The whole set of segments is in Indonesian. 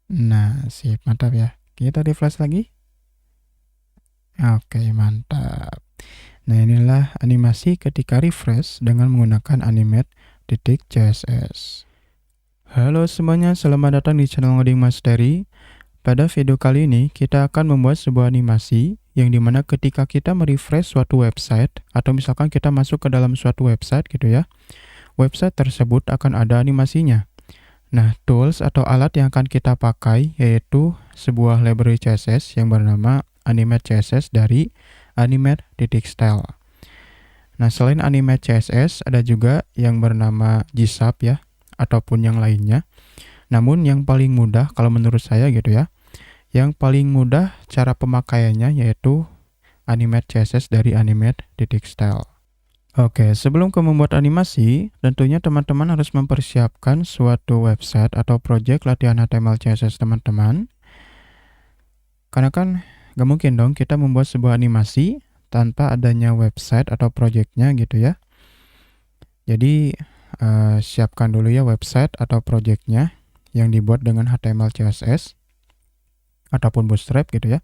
Nah, sip, mantap ya. Kita refresh lagi. Oke, mantap. Nah, inilah animasi ketika refresh dengan menggunakan animate.css. Halo semuanya, selamat datang di channel Ngoding Mastery. Pada video kali ini, kita akan membuat sebuah animasi yang dimana ketika kita merefresh suatu website, atau misalkan kita masuk ke dalam suatu website gitu ya, website tersebut akan ada animasinya. Nah, tools atau alat yang akan kita pakai yaitu sebuah library CSS yang bernama Animate CSS dari animate.style. Nah, selain Animate CSS, ada juga yang bernama GSAP ya, ataupun yang lainnya. Namun yang paling mudah kalau menurut saya gitu ya, yang paling mudah cara pemakaiannya yaitu Animate CSS dari animate.style. Oke, sebelum kamu membuat animasi, tentunya teman-teman harus mempersiapkan suatu website atau project latihan HTML CSS teman-teman. Karena kan gak mungkin dong kita membuat sebuah animasi tanpa adanya website atau projectnya gitu ya. Jadi siapkan dulu ya website atau projectnya yang dibuat dengan HTML CSS ataupun Bootstrap gitu ya.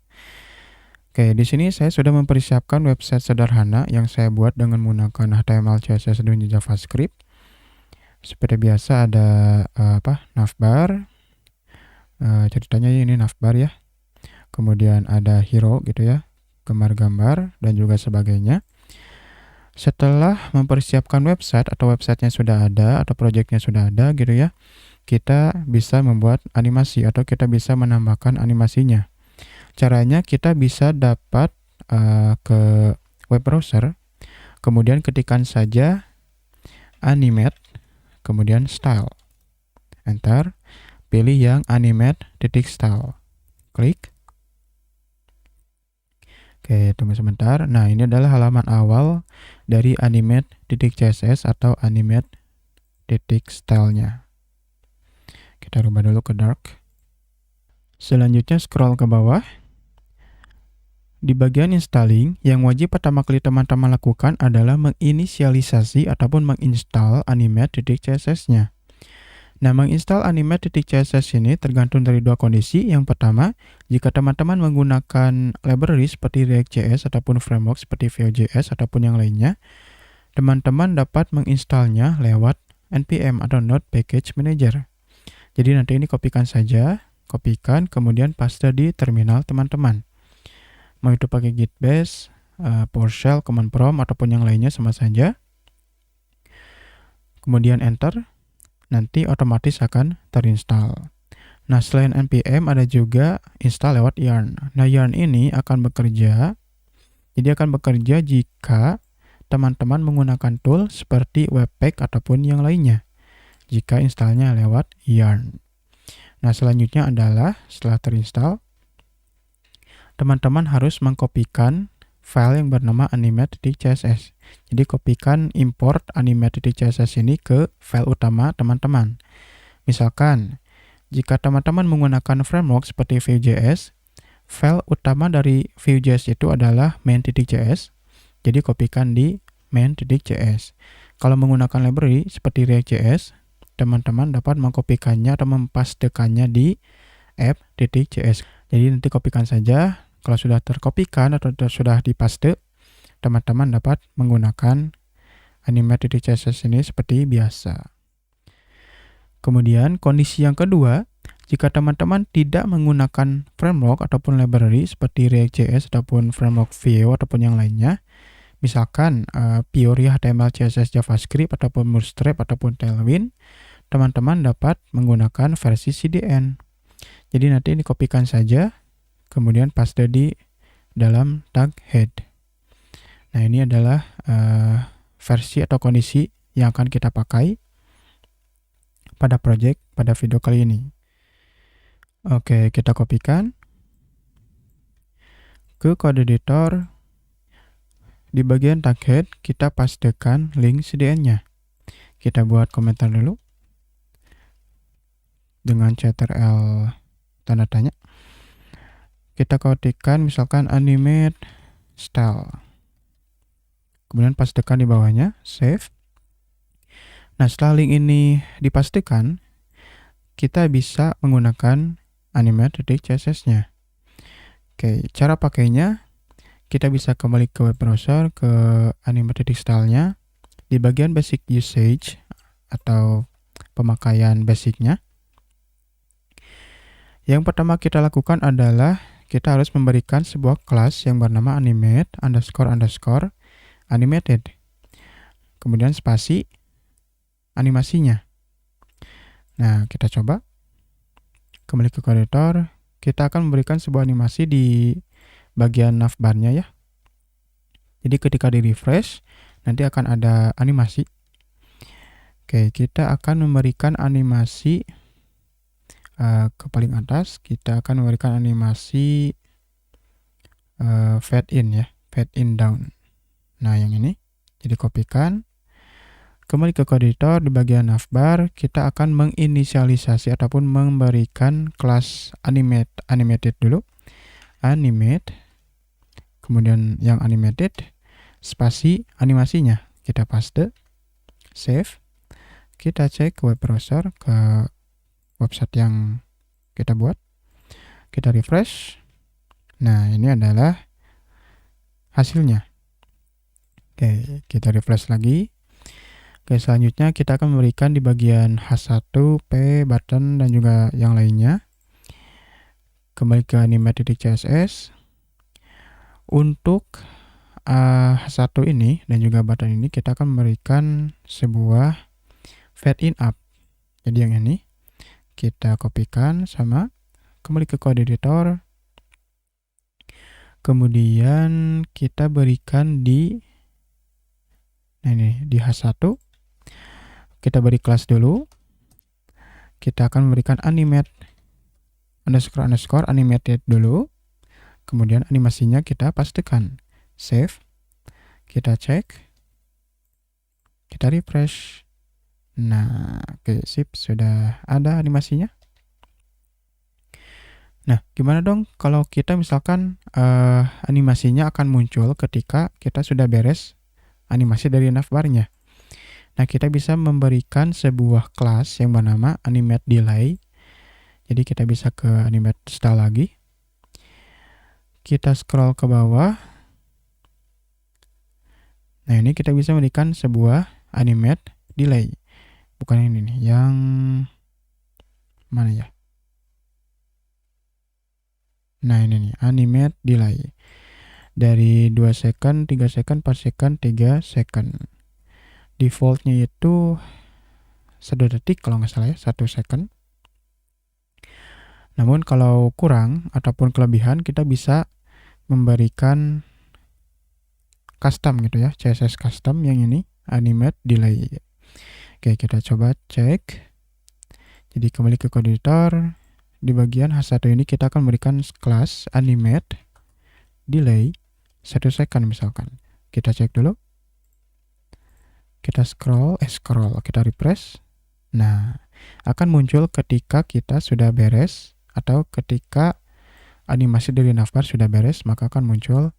Oke, di sini saya sudah mempersiapkan website sederhana yang saya buat dengan menggunakan HTML, CSS, dan JavaScript. Seperti biasa ada navbar. Ceritanya ini navbar ya. Kemudian ada hero gitu ya, gambar-gambar dan juga sebagainya. Setelah mempersiapkan website atau websitenya sudah ada atau projectnya sudah ada gitu ya, kita bisa membuat animasi atau kita bisa menambahkan animasinya. Caranya kita bisa dapat ke web browser, kemudian ketikkan saja animate, kemudian style. Enter, pilih yang animate.style. Klik. Oke, tunggu sebentar. Nah, ini adalah halaman awal dari animate.css atau animate.style-nya. Kita rubah dulu ke dark. Selanjutnya scroll ke bawah. Di bagian installing, yang wajib pertama kali teman-teman lakukan adalah menginisialisasi ataupun menginstal animate.css-nya. Nah, menginstal animate.css ini tergantung dari dua kondisi. Yang pertama, jika teman-teman menggunakan library seperti React.js ataupun framework seperti Vue.js ataupun yang lainnya, teman-teman dapat menginstalnya lewat npm atau Node Package Manager. Jadi nanti ini kopikan saja, kopikan, kemudian paste di terminal teman-teman. Mau itu pakai git bash, PowerShell, command prompt, ataupun yang lainnya sama saja. Kemudian enter, nanti otomatis akan terinstall. Nah, selain npm ada juga install lewat yarn. Nah, yarn ini akan bekerja, jika teman-teman menggunakan tool seperti Webpack ataupun yang lainnya, jika installnya lewat yarn. Nah, selanjutnya adalah setelah terinstall, teman-teman harus mengkopikan file yang bernama animate.css. Jadi kopikan import animate.css ini ke file utama teman-teman. Misalkan, jika teman-teman menggunakan framework seperti Vue.js, file utama dari Vue.js itu adalah main.js. Jadi kopikan di main.js. Kalau menggunakan library seperti React.js, teman-teman dapat mengkopikannya atau mempastekannya di app.js. Jadi nanti kopikan saja. Kalau sudah terkopikan atau sudah dipaste, teman-teman dapat menggunakan animate.css ini seperti biasa. Kemudian kondisi yang kedua, jika teman-teman tidak menggunakan framework ataupun library seperti React.js ataupun framework Vue ataupun yang lainnya, misalkan pure HTML, CSS, JavaScript ataupun Bootstrap ataupun Tailwind, teman-teman dapat menggunakan versi CDN. Jadi nanti ini kopikan saja, kemudian paste di dalam tag head. Nah, ini adalah versi atau kondisi yang akan kita pakai pada project pada video kali ini. Oke, kita kopikan ke code editor. Di bagian tag head, kita pastekan link CDN-nya. Kita buat komentar dulu dengan ctrl tanda tanya. Kita ketikkan misalkan animate style. Kemudian pastekan di bawahnya, save. Nah, setelah link ini dipastikan, kita bisa menggunakan animate.css-nya. Oke, cara pakainya kita bisa kembali ke web browser, ke animate.style-nya. Di bagian basic usage atau pemakaian basicnya, yang pertama kita lakukan adalah kita harus memberikan sebuah kelas yang bernama animate__animated. Kemudian spasi animasinya. Nah, kita coba kembali ke editor. Kita akan memberikan sebuah animasi di bagian navbar-nya ya. Jadi ketika di refresh, nanti akan ada animasi. Oke, kita akan memberikan animasi ke paling atas. Kita akan memberikan animasi fade in ya, fade in down. Nah, yang ini. Jadi kopikan. Kembali ke code editor, di bagian navbar, kita akan menginisialisasi ataupun memberikan kelas animated dulu. Animate. Kemudian yang animated, spasi animasinya. Kita paste, save. Kita cek ke web browser, ke website yang kita buat. Kita refresh. Nah, ini adalah hasilnya. Oke, kita refresh lagi. Oke, selanjutnya kita akan memberikan di bagian H1, P, button, dan juga yang lainnya. Kembali ke animate.css. Untuk H1 ini dan juga button ini kita akan memberikan sebuah fade in up. Jadi yang ini kita kopikan sama, kembali ke code editor. Kemudian kita berikan di di H1. Kita beri kelas dulu. Kita akan memberikan animate__ animated dulu. Kemudian animasinya kita pastikan. Save. Kita cek. Kita refresh. Nah, oke, sip, sudah ada animasinya. Nah, gimana dong kalau kita misalkan animasinya akan muncul ketika kita sudah beres animasi dari navbar-nya. Nah, kita bisa memberikan sebuah kelas yang bernama animate_delay. Jadi kita bisa ke animate style lagi. Kita scroll ke bawah. Nah, ini kita bisa memberikan sebuah animate_delay. Bukan ini nih, yang mana ya? Nah, ini nih, animate_delay. Dari 2 second, 3 second, 4 second, 3 second. Defaultnya itu 1 detik kalau nggak salah ya, 1 second. Namun kalau kurang ataupun kelebihan, kita bisa memberikan custom gitu ya, CSS custom yang ini, animate_delay. Oke, kita coba cek. Jadi kembali ke code editor. Di bagian H1 ini kita akan memberikan kelas animate_delay 1 second misalkan. Kita cek dulu. Kita scroll, kita refresh. Nah, akan muncul ketika kita sudah beres atau ketika animasi dari navbar sudah beres, maka akan muncul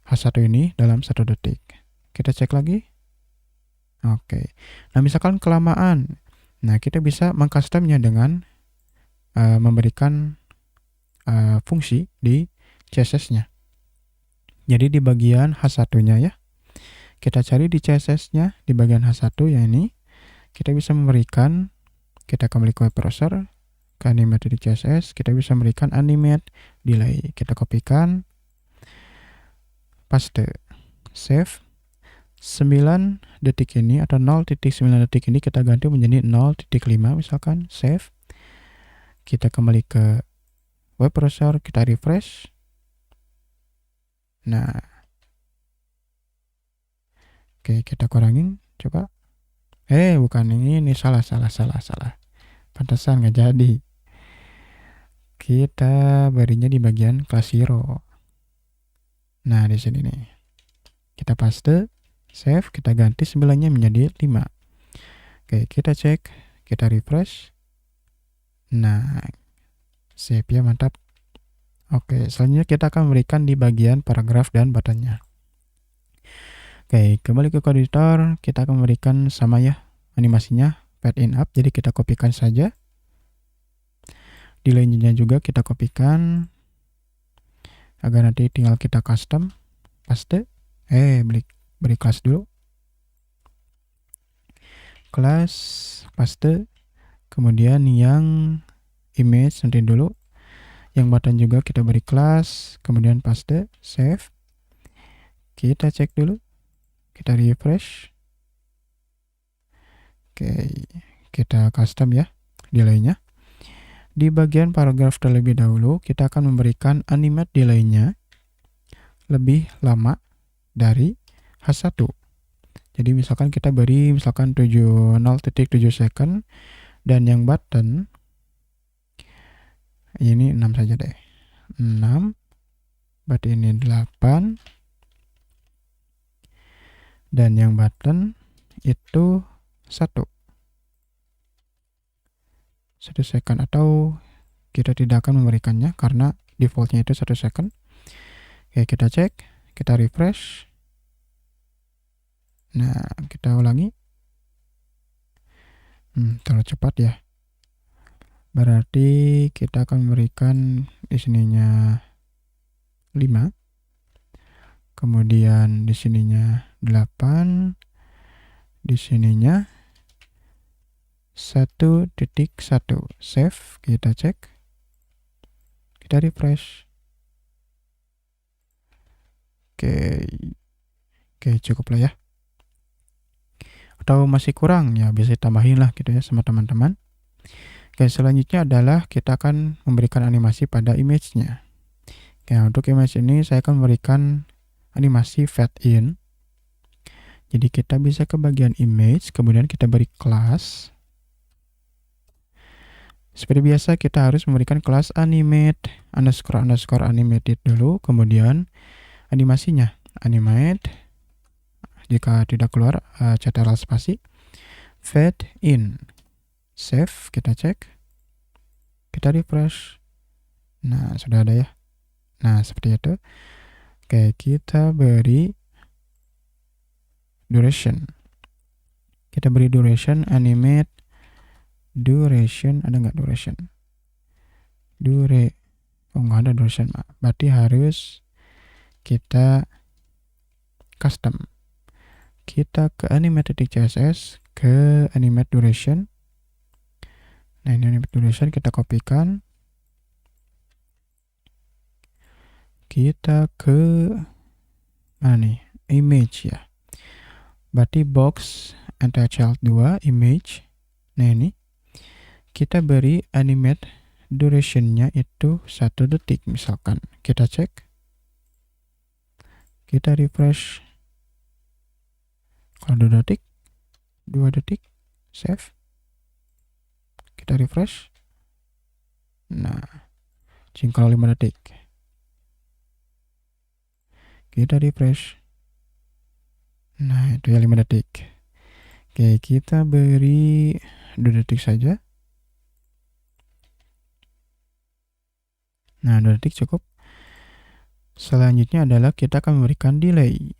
H1 ini dalam 1 detik. Kita cek lagi. Oke. Nah, misalkan kelamaan. Nah, kita bisa mengcustomnya dengan memberikan fungsi di CSS-nya. Jadi di bagian H1-nya ya, kita cari di CSS-nya, di bagian H1 ya ini, kita bisa memberikan, kita kembali ke web browser, ke animate di CSS, kita bisa memberikan animate_delay. Kita kopikan, paste, save. 9 detik ini atau 0.9 detik ini kita ganti menjadi 0.5 misalkan, save. Kita kembali ke web browser, kita refresh. Nah, oke, kita kurangin, coba. Bukan ini, salah. Pantesan nggak jadi. Kita berinya di bagian kelas hero. Nah, di sini nih. Kita paste, save, kita ganti 9-nya menjadi 5. Oke, kita cek, kita refresh. Nah, save ya, mantap. Oke, selanjutnya kita akan memberikan di bagian paragraf dan buttonnya. Oke, kembali ke code editor, kita akan memberikan sama ya animasinya, fade in up, jadi kita kopikan saja. Delay-nya juga kita kopikan agar nanti tinggal kita custom, paste. Beri kelas dulu. Kelas, paste. Kemudian yang image nanti dulu. Yang button juga kita beri kelas, kemudian paste, save. Kita cek dulu. Kita refresh. Oke, kita custom ya delay-nya. Di bagian paragraf terlebih dahulu, kita akan memberikan animate delay-nya lebih lama dari H1. Jadi misalkan kita beri 0.7 second, dan yang button ini 6 saja deh. 6, berarti ini 8, dan yang button itu 1 second, atau kita tidak akan memberikannya karena defaultnya itu 1 second. Oke, kita cek, kita refresh. Nah, kita ulangi. Terlalu cepat ya. Berarti kita akan memberikan di sininya 5. Kemudian di sininya 8. Di sininya 1.1. Save, kita cek. Kita refresh. Oke, cukup lah ya. Atau masih kurang ya, bisa tambahin lah gitu ya sama teman-teman. Oke, selanjutnya adalah kita akan memberikan animasi pada image-nya. Oke, untuk image ini saya akan memberikan animasi fade in. Jadi kita bisa ke bagian image, kemudian kita beri kelas. Seperti biasa kita harus memberikan kelas animate underscore animated dulu, kemudian animasinya animate. Jika tidak keluar ctrl spasi, fade in, save, kita cek, kita refresh. Nah, sudah ada ya. Nah, seperti itu. Oke, kita beri duration. Kita beri duration, animate duration, ada nggak duration? Nggak ada duration, berarti harus kita custom. Kita ke animate.css, ke animate duration. Nah, ini animate duration kita kopikan. Kita ke mana nih? Image ya. Berarti box anti-child 2 image. Nah, ini kita beri animate duration-nya itu 1 detik misalkan. Kita cek. Kita refresh. Kalau 2 detik, 2 detik, save. Kita refresh. Nah, kalau 5 detik. Kita refresh. Nah, itu ya 5 detik. Oke, kita beri 2 detik saja. Nah, 2 detik cukup. Selanjutnya adalah kita akan memberikan delay.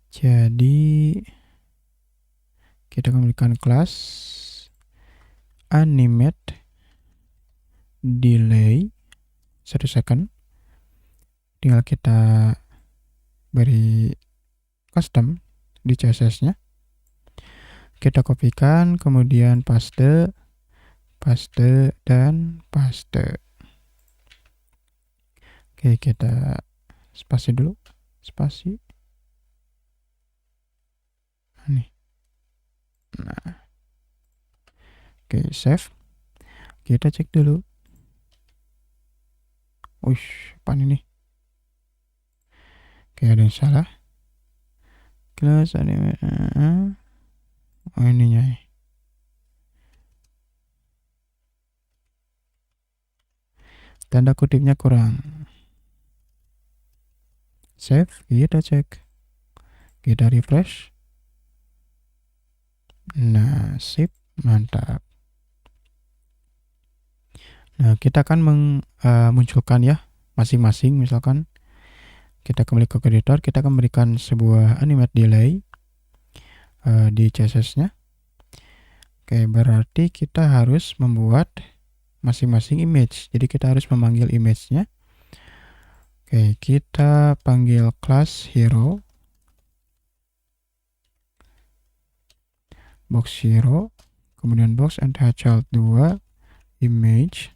Jadi kita akan memberikan kelas animate delay 1 second. Tinggal kita beri custom di CSS-nya. Kita kopikan, kemudian paste, dan paste. Oke, kita spasi dulu. Spasi. Nih. Nah. Oke, save. Kita cek dulu. Apaan ini? Oke, ada yang salah. Kelas animate. Ininya. Tanda kutipnya kurang. Save, kita cek. Kita refresh. Nah, sip, mantap. Nah, kita akan memunculkan ya masing-masing. Misalkan kita kembali ke editor, kita akan memberikan sebuah animate delay di CSS-nya. Oke, berarti kita harus membuat masing-masing image. Jadi kita harus memanggil image-nya. Oke, kita panggil class hero. Box hero, kemudian box nthchild 2, image,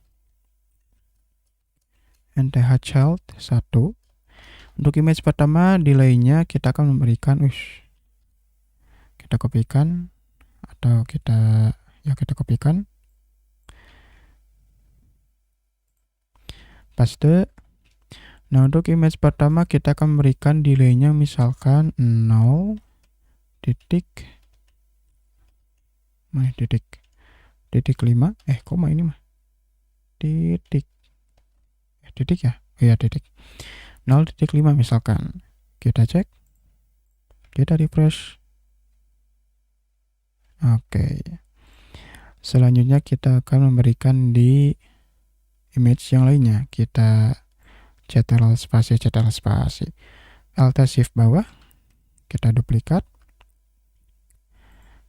nthchild 1. Untuk image pertama, delay-nya kita akan memberikan, kita kopikan, atau kita kopikan. Paste. Nah, untuk image pertama kita akan memberikan delay-nya misalkan 0 titik 5. Koma ini mah. Titik ya? Iya, titik. 0.5 misalkan. Kita cek. Kita refresh. Oke. Selanjutnya kita akan memberikan di image yang lainnya. Kita ctrl spasi. Alt shift bawah. Kita duplikat.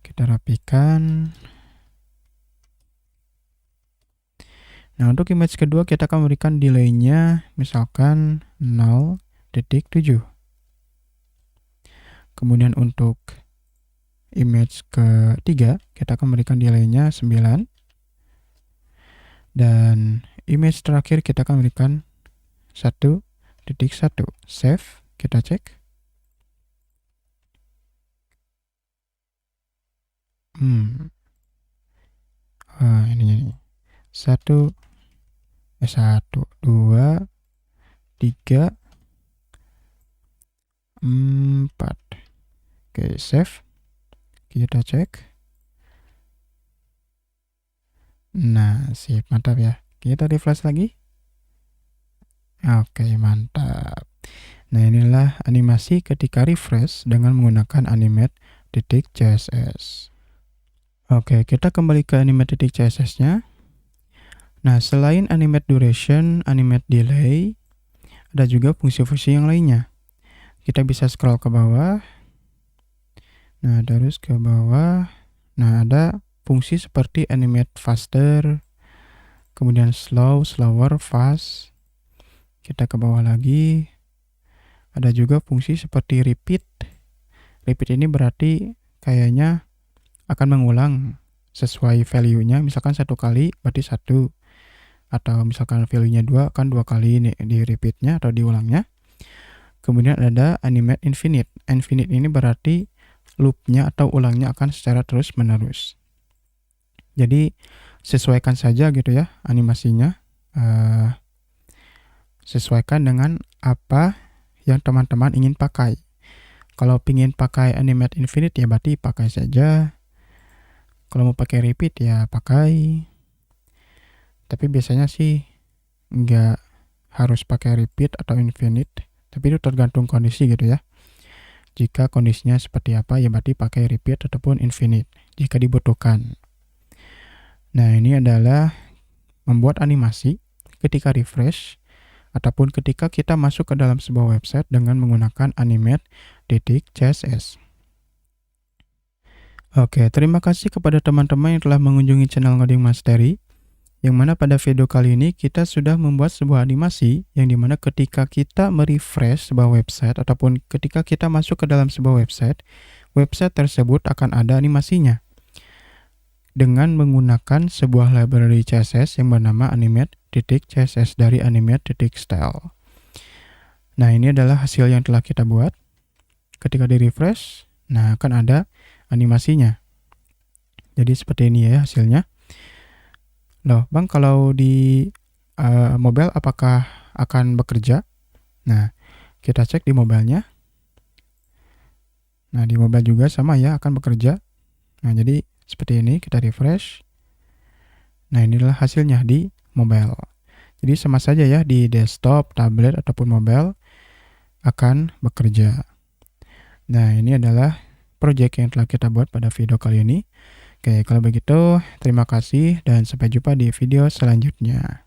Kita rapikan. Nah, untuk image kedua kita akan memberikan delay-nya misalkan 0.7. Kemudian untuk image ketiga kita akan memberikan delay-nya 9. Dan image terakhir kita akan memberikan 1.1. Save, kita cek. Ininya nih. 1, 2, 3, 4. Oke, save. Kita cek. Nah, sip, mantap ya. Kita refresh lagi. Oke, mantap. Nah, inilah animasi ketika refresh dengan menggunakan animate.css. Oke, kita kembali ke animate.css-nya. Nah, selain animate duration, animate delay, ada juga fungsi-fungsi yang lainnya. Kita bisa scroll ke bawah. Nah, terus ke bawah. Nah, ada fungsi seperti animate faster, kemudian slower, fast. Kita ke bawah lagi. Ada juga fungsi seperti repeat. Repeat ini berarti kayaknya akan mengulang sesuai value-nya. Misalkan 1 kali berarti 1. Atau misalkan value-nya 2 akan 2 kali ini di repeat-nya atau diulangnya. Kemudian ada animate infinite. Infinite ini berarti loop-nya atau ulangnya akan secara terus-menerus. Jadi sesuaikan saja gitu ya animasinya. Sesuaikan dengan apa yang teman-teman ingin pakai. Kalau ingin pakai animate infinite ya berarti pakai saja. Kalau mau pakai repeat ya pakai. Tapi biasanya sih nggak harus pakai repeat atau infinite. Tapi itu tergantung kondisi gitu ya. Jika kondisinya seperti apa ya berarti pakai repeat ataupun infinite jika dibutuhkan. Nah, ini adalah membuat animasi ketika refresh ataupun ketika kita masuk ke dalam sebuah website dengan menggunakan animate.css. Oke, terima kasih kepada teman-teman yang telah mengunjungi channel Ngoding Mastery, yang mana pada video kali ini kita sudah membuat sebuah animasi yang dimana ketika kita merefresh sebuah website ataupun ketika kita masuk ke dalam sebuah website, website tersebut akan ada animasinya dengan menggunakan sebuah library CSS yang bernama animate.css dari animate.style. Nah, ini adalah hasil yang telah kita buat. Ketika di refresh, nah akan ada animasinya. Jadi seperti ini ya hasilnya. Loh, Bang, kalau di mobile apakah akan bekerja? Nah, kita cek di mobilenya. Nah, di mobile juga sama ya, akan bekerja. Nah, jadi seperti ini, kita refresh. Nah, inilah hasilnya di mobile. Jadi sama saja ya, di desktop, tablet, ataupun mobile akan bekerja. Nah, ini adalah project yang telah kita buat pada video kali ini. Oke, kalau begitu, terima kasih dan sampai jumpa di video selanjutnya.